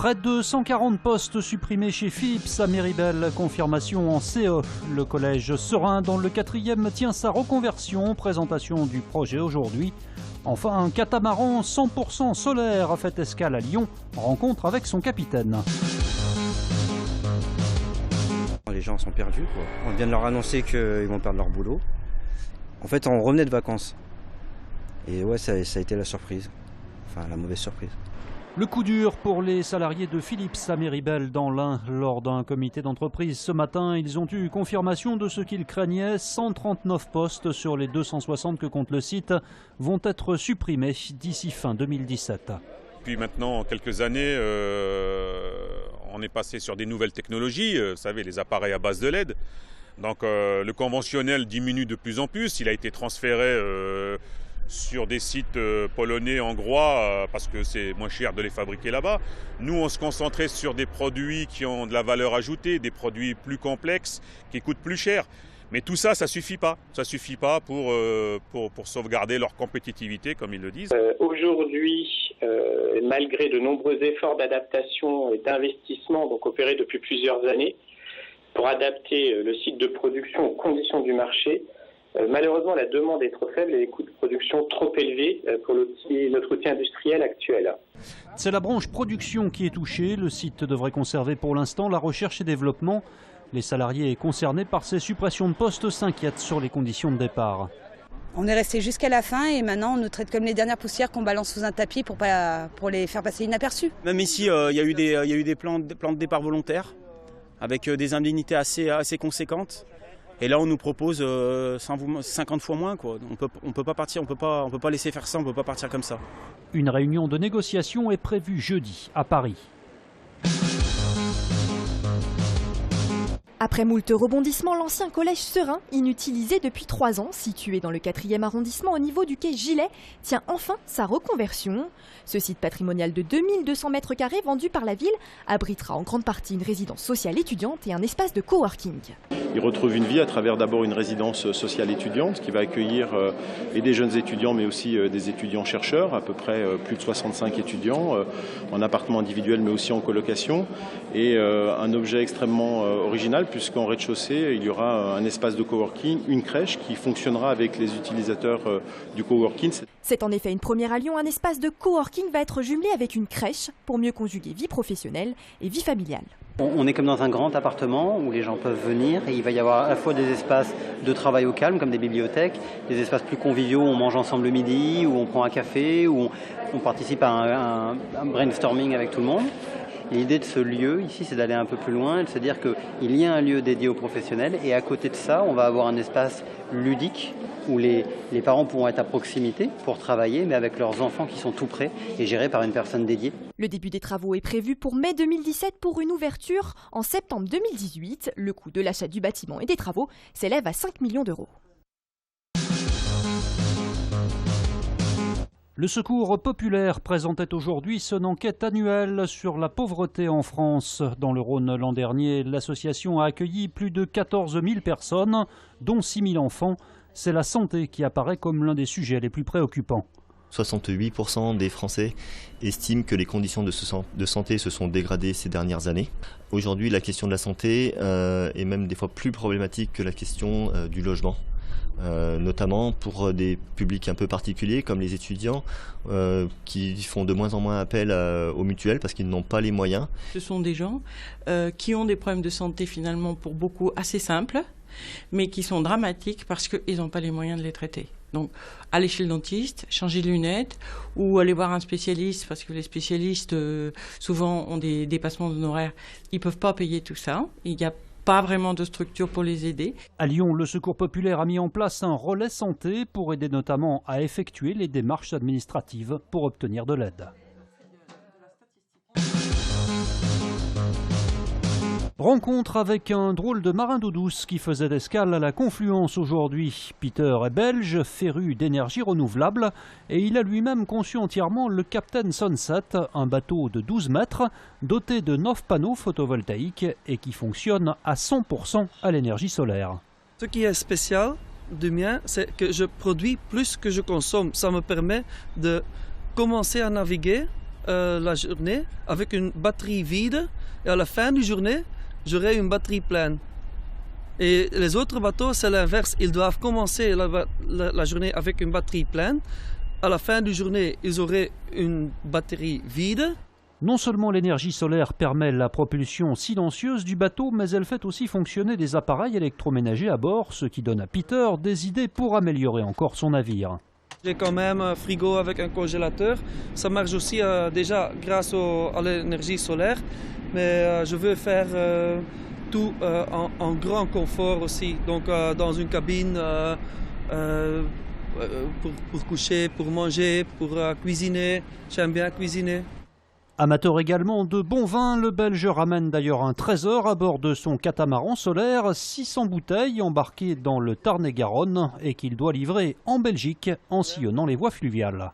Près de 140 postes supprimés chez Philips à Méribel, confirmation en CE. Le collège Serein dans le 4e tient sa reconversion, présentation du projet aujourd'hui. Enfin, un catamaran 100% solaire a fait escale à Lyon, rencontre avec son capitaine. Les gens sont perdus, quoi. On vient de leur annoncer qu'ils vont perdre leur boulot. En fait, on revenait de vacances. Et ouais, ça a été la surprise. Enfin, la mauvaise surprise. Le coup dur pour les salariés de Philips à Méribel dans l'Ain. Lors d'un comité d'entreprise ce matin, ils ont eu confirmation de ce qu'ils craignaient. 139 postes sur les 260 que compte le site vont être supprimés d'ici fin 2017. Depuis maintenant quelques années, on est passé sur des nouvelles technologies, vous savez, les appareils à base de LED. Donc le conventionnel diminue de plus en plus. Il a été transféré sur des sites polonais, hongrois, parce que c'est moins cher de les fabriquer là-bas. Nous, on se concentrait sur des produits qui ont de la valeur ajoutée, des produits plus complexes, qui coûtent plus cher. Mais tout ça, ça ne suffit pas. Ça ne suffit pas pour sauvegarder leur compétitivité, comme ils le disent. Aujourd'hui, malgré de nombreux efforts d'adaptation et d'investissement donc opérés depuis plusieurs années, pour adapter le site de production aux conditions du marché, malheureusement, la demande est trop faible et les coûts de production trop élevés pour notre outil industriel actuel. C'est la branche production qui est touchée. Le site devrait conserver pour l'instant la recherche et développement. Les salariés concernés par ces suppressions de postes s'inquiètent sur les conditions de départ. On est resté jusqu'à la fin et maintenant on nous traite comme les dernières poussières qu'on balance sous un tapis pour les faire passer inaperçus. Même ici, il y a eu des plans de départ volontaires avec des indemnités assez conséquentes. Et là, on nous propose 50 fois moins, quoi. On peut pas partir, on peut pas laisser faire ça, on peut pas partir comme ça. Une réunion de négociation est prévue jeudi à Paris. Après moult rebondissements, l'ancien collège Serein, inutilisé depuis 3 ans, situé dans le 4e arrondissement au niveau du quai Gilet, tient enfin sa reconversion. Ce site patrimonial de 2200 mètres carrés vendu par la ville abritera en grande partie une résidence sociale étudiante et un espace de coworking. Ils retrouvent une vie à travers d'abord une résidence sociale étudiante qui va accueillir et des jeunes étudiants mais aussi des étudiants chercheurs, à peu près plus de 65 étudiants en appartement individuel mais aussi en colocation. Et un objet extrêmement original puisqu'en rez-de-chaussée il y aura un espace de coworking, une crèche qui fonctionnera avec les utilisateurs du coworking. C'est en effet une première à Lyon, un espace de coworking va être jumelé avec une crèche pour mieux conjuguer vie professionnelle et vie familiale. On est comme dans un grand appartement où les gens peuvent venir et il va y avoir à la fois des espaces de travail au calme comme des bibliothèques, des espaces plus conviviaux où on mange ensemble le midi, où on prend un café, où on participe à un brainstorming avec tout le monde. L'idée de ce lieu ici, c'est d'aller un peu plus loin et de se dire qu'il y a un lieu dédié aux professionnels et à côté de ça, on va avoir un espace ludique où les parents pourront être à proximité pour travailler, mais avec leurs enfants qui sont tout près et gérés par une personne dédiée. Le début des travaux est prévu pour mai 2017 pour une ouverture en septembre 2018. Le coût de l'achat du bâtiment et des travaux s'élève à 5 millions d'euros. Le Secours populaire présentait aujourd'hui son enquête annuelle sur la pauvreté en France. Dans le Rhône l'an dernier, l'association a accueilli plus de 14 000 personnes, dont 6 000 enfants. C'est la santé qui apparaît comme l'un des sujets les plus préoccupants. 68% des Français estiment que les conditions de santé se sont dégradées ces dernières années. Aujourd'hui, la question de la santé est même des fois plus problématique que la question du logement. Notamment pour des publics un peu particuliers comme les étudiants qui font de moins en moins appel aux mutuelles parce qu'ils n'ont pas les moyens. Ce sont des gens qui ont des problèmes de santé finalement pour beaucoup assez simples, mais qui sont dramatiques parce qu'ils n'ont pas les moyens de les traiter. Donc, aller chez le dentiste, changer de lunettes ou aller voir un spécialiste parce que les spécialistes souvent ont des dépassements d'honoraires. Ils ne peuvent pas payer tout ça. Il n'y a pas vraiment de structure pour les aider. À Lyon, le Secours populaire a mis en place un relais santé pour aider notamment à effectuer les démarches administratives pour obtenir de l'aide. Rencontre avec un drôle de marin d'eau douce qui faisait escale à la Confluence aujourd'hui. Peter est belge, féru d'énergie renouvelable et il a lui-même conçu entièrement le Captain Sunset, un bateau de 12 mètres doté de 9 panneaux photovoltaïques et qui fonctionne à 100% à l'énergie solaire. Ce qui est spécial du mien, c'est que je produis plus que je consomme. Ça me permet de commencer à naviguer la journée avec une batterie vide et à la fin de la journée, j'aurai une batterie pleine. Et les autres bateaux, c'est l'inverse. Ils doivent commencer la journée avec une batterie pleine. À la fin de la journée, ils auraient une batterie vide. Non seulement l'énergie solaire permet la propulsion silencieuse du bateau, mais elle fait aussi fonctionner des appareils électroménagers à bord, ce qui donne à Peter des idées pour améliorer encore son navire. J'ai quand même un frigo avec un congélateur. Ça marche aussi déjà grâce à l'énergie solaire, mais je veux faire tout en grand confort aussi. Donc dans une cabine pour coucher, pour manger, pour cuisiner. J'aime bien cuisiner. Amateur également de bon vin, le Belge ramène d'ailleurs un trésor à bord de son catamaran solaire, 600 bouteilles embarquées dans le Tarn-et-Garonne et qu'il doit livrer en Belgique en sillonnant les voies fluviales.